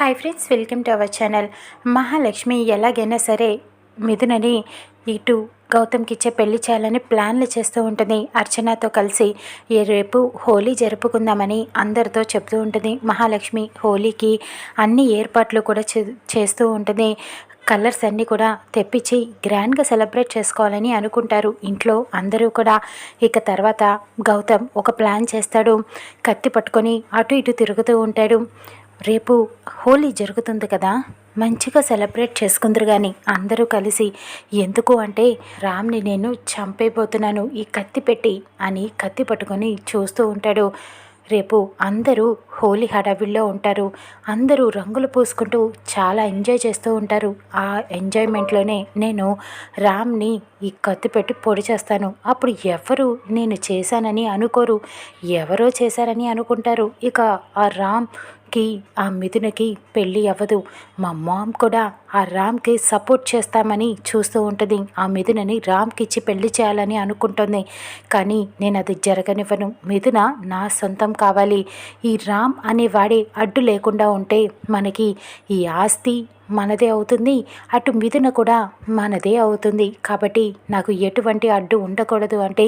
Hi friends, welcome to our channel. Mahalakshmi ఎలాగైనా సరే మిథునని ఇటు గౌతమ్కి ఇచ్చే పెళ్లి చేయాలని ప్లాన్లు చేస్తూ ఉంటుంది. అర్చనతో కలిసి రేపు హోలీ జరుపుకుందామని అందరితో చెప్తూ ఉంటుంది. మహాలక్ష్మి హోలీకి అన్ని ఏర్పాట్లు కూడా చేస్తూ ఉంటుంది. కలర్స్ అన్నీ కూడా తెప్పించి గ్రాండ్గా సెలబ్రేట్ చేసుకోవాలని అనుకుంటారు ఇంట్లో అందరూ కూడా. ఇక తర్వాత గౌతమ్ ఒక ప్లాన్ చేస్తాడు. కత్తి పట్టుకొని అటు ఇటు తిరుగుతూ ఉంటాడు. రేపు హోలీ జరుగుతుంది కదా, మంచిగా సెలబ్రేట్ చేసుకుందరు కానీ అందరూ కలిసి. ఎందుకు అంటే రామ్ని నేను చంపైపోతున్నాను ఈ కత్తి పెట్టి అని కత్తి పట్టుకొని చూస్తూ ఉంటాడు. రేపు అందరూ హోలీ హడావిడిలో ఉంటారు. అందరూ రంగులు పూసుకుంటూ చాలా ఎంజాయ్ చేస్తూ ఉంటారు. ఆ ఎంజాయ్మెంట్లోనే నేను రామ్ని ఈ కత్తి పెట్టి పొడి చేస్తాను. అప్పుడు ఎవరు నేను చేశానని అనుకోరు, ఎవరో చేశారని అనుకుంటారు. ఇక ఆ రామ్కి ఆ మిథునకి పెళ్ళి అవ్వదు. మా మామ్ కూడా ఆ రామ్కి సపోర్ట్ చేస్తామని చూస్తూ ఉంటుంది. ఆ మిథునని రామ్కి ఇచ్చి పెళ్లి చేయాలని అనుకుంటుంది. కానీ నేను అది జరగనివ్వను. మిథున నా సొంతం కావాలి. ఈ రామ్ అనేవాడే అడ్డు లేకుండా ఉంటే మనకి ఈ ఆస్తి మనదే అవుతుంది, అటు మిథున కూడా మనదే అవుతుంది. కాబట్టి నాకు ఎటువంటి అడ్డు ఉండకూడదు. అంటే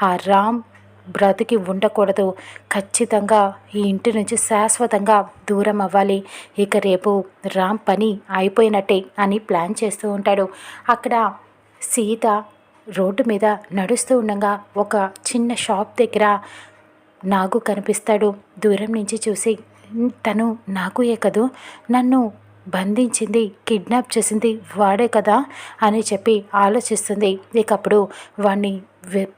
ఆ రామ్ బ్రతికి ఉండకూడదు. ఖచ్చితంగా ఈ ఇంటి నుంచి శాశ్వతంగా దూరం అవ్వాలి. ఇక రేపు రామ్ పని అయిపోయినట్టే అని ప్లాన్ చేస్తూ ఉంటాడు. అక్కడ సీత రోడ్డు మీద నడుస్తూ ఉండగా ఒక చిన్న షాప్ దగ్గర నాగు కనిపిస్తాడు. దూరం నుంచి చూసి తను నాగుయే కదూ, నన్ను బంధించింది, కిడ్నాప్ చేసింది వాడే కదా అని చెప్పి ఆలోచిస్తుంది. ఇకప్పుడు వాణ్ణి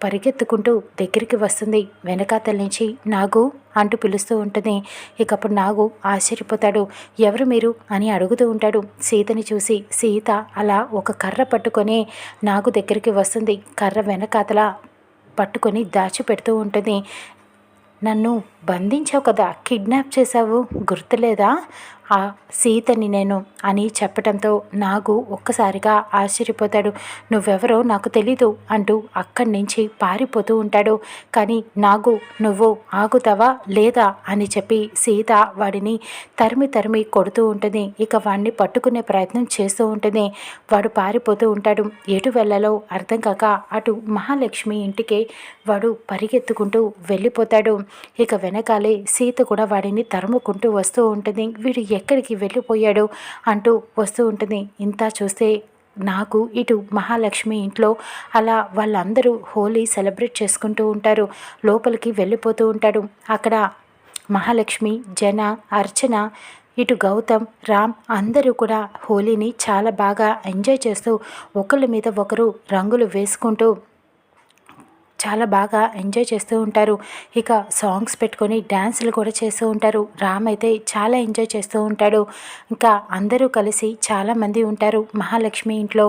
పరిగెత్తుకుంటూ దగ్గరికి వస్తుంది. వెనకాతల నుంచి నాగు అంటూ పిలుస్తూ ఉంటుంది. ఇకప్పుడు నాగు ఆశ్చర్యపోతాడు. ఎవరు మీరు అని అడుగుతూ ఉంటాడు. సీతని చూసి సీత అలా ఒక కర్ర పట్టుకొని నాగు దగ్గరికి వస్తుంది. కర్ర వెనకాతల పట్టుకొని దాచిపెడుతూ ఉంటుంది. నన్ను బంధించావు కదా, కిడ్నాప్ చేశావు, గుర్తులేదా ఆ సీతని నేను అని చెప్పడంతో నాగు ఒక్కసారిగా ఆశ్చర్యపోతాడు. నువ్వెవరో నాకు తెలీదు అంటూ అక్కడి నుంచి పారిపోతూ ఉంటాడు. కానీ నాగు నువ్వు ఆగుతావా లేదా అని చెప్పి సీత వాడిని తరిమి కొడుతూ ఉంటుంది. ఇక వాడిని పట్టుకునే ప్రయత్నం చేస్తూ ఉంటుంది. వాడు పారిపోతూ ఉంటాడు. ఎటు వెళ్ళాలో అర్థం కాక అటు మహాలక్ష్మి ఇంటికే వాడు పరిగెత్తుకుంటూ వెళ్ళిపోతాడు. ఇక వెనకాలే సీత కూడా వాడిని తరుముకుంటూ వస్తూ ఉంటుంది. వీడు ఎక్కడికి వెళ్ళిపోయాడు అంటూ వస్తూ ఉంటుంది. ఇంత చూస్తే నాకు ఇటు మహాలక్ష్మి ఇంట్లో అలా వాళ్ళందరూ హోలీ సెలబ్రేట్ చేసుకుంటూ ఉంటారు. లోపలికి వెళ్ళిపోతూ ఉంటాడు. అక్కడ మహాలక్ష్మి, జన, అర్చన, ఇటు గౌతమ్, రామ్ అందరూ కూడా హోలీని చాలా బాగా ఎంజాయ్ చేస్తూ ఒకళ్ళ మీద ఒకరు రంగులు వేసుకుంటూ చాలా బాగా ఎంజాయ్ చేస్తూ ఉంటారు. ఇక సాంగ్స్ పెట్టుకొని డ్యాన్సులు కూడా చేస్తూ ఉంటారు. రామ్ అయితే చాలా ఎంజాయ్ చేస్తూ ఉంటాడు. ఇంకా అందరూ కలిసి చాలామంది ఉంటారు మహాలక్ష్మి ఇంట్లో.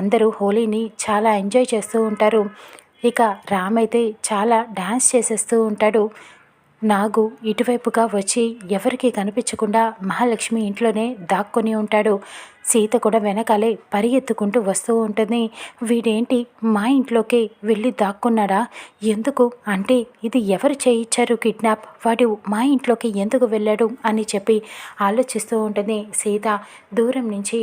అందరూ హోలీని చాలా ఎంజాయ్ చేస్తూ ఉంటారు. ఇక రామ్ అయితే చాలా డ్యాన్స్ చేసేస్తూ ఉంటాడు. నాగు ఇటువైపుగా వచ్చి ఎవరికీ కనిపించకుండా మహాలక్ష్మి ఇంట్లోనే దాక్కొని ఉంటాడు. సీత కూడా వెనకాలే పరిగెత్తుకుంటూ వస్తూ ఉంటుంది. వీడేంటి మా ఇంట్లోకి వెళ్ళి దాక్కున్నాడా, ఎందుకు అంటే ఇది ఎవరు చేయించారు కిడ్నాప్, వాడు మా ఇంట్లోకి ఎందుకు వెళ్ళాడు అని చెప్పి ఆలోచిస్తూ ఉంటుంది. సీత దూరం నుంచి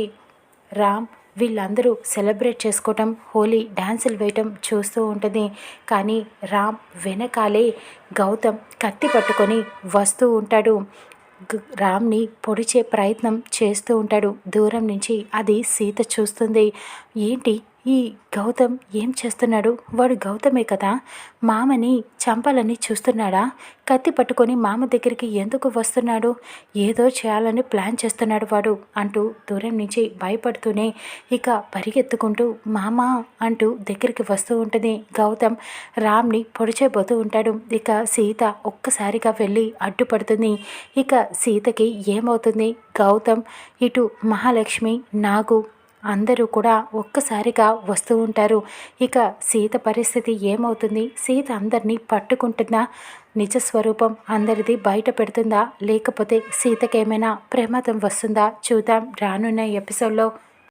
రామ్ వీళ్ళందరూ సెలబ్రేట్ చేసుకోవటం, హోలీ డ్యాన్సులు వేయటం చూస్తూ ఉంటుంది. కానీ రామ్ వెనకాలే గౌతమ్ కత్తి పట్టుకొని వస్తూ ఉంటాడు. రామ్ని పొడిచే ప్రయత్నం చేస్తూ ఉంటాడు. దూరం నుంచి అది సీత చూస్తుంది. ఏంటి ఈ గౌతమ్ ఏం చేస్తున్నాడు, వాడు గౌతమే కదా, మామని చంపాలని చూస్తున్నాడా, కత్తి పట్టుకొని మామ దగ్గరికి ఎందుకు వస్తున్నాడు, ఏదో చేయాలని ప్లాన్ చేస్తున్నాడు వాడు అంటూ దూరం నుంచి భయపడుతూనే ఇక పరిగెత్తుకుంటూ మామ అంటూ దగ్గరికి వస్తూ ఉంటుంది. గౌతమ్ రామ్ని పొడిచేపోతూ ఉంటాడు. ఇక సీత ఒక్కసారిగా వెళ్ళి అడ్డుపడుతుంది. ఇక సీతకి ఏమవుతుంది, గౌతమ్ ఇటు మహాలక్ష్మి, నాగు అందరూ కూడా ఒక్కసారిగా వస్తూ ఉంటారు. ఇక సీత పరిస్థితి ఏమవుతుంది, సీత అందరినీ పట్టుకుంటుందా, నిజస్వరూపం అందరిది బయట పెడుతుందా, లేకపోతే సీతకేమైనా ప్రమాదం వస్తుందా చూద్దాం రానున్న ఎపిసోడ్లో.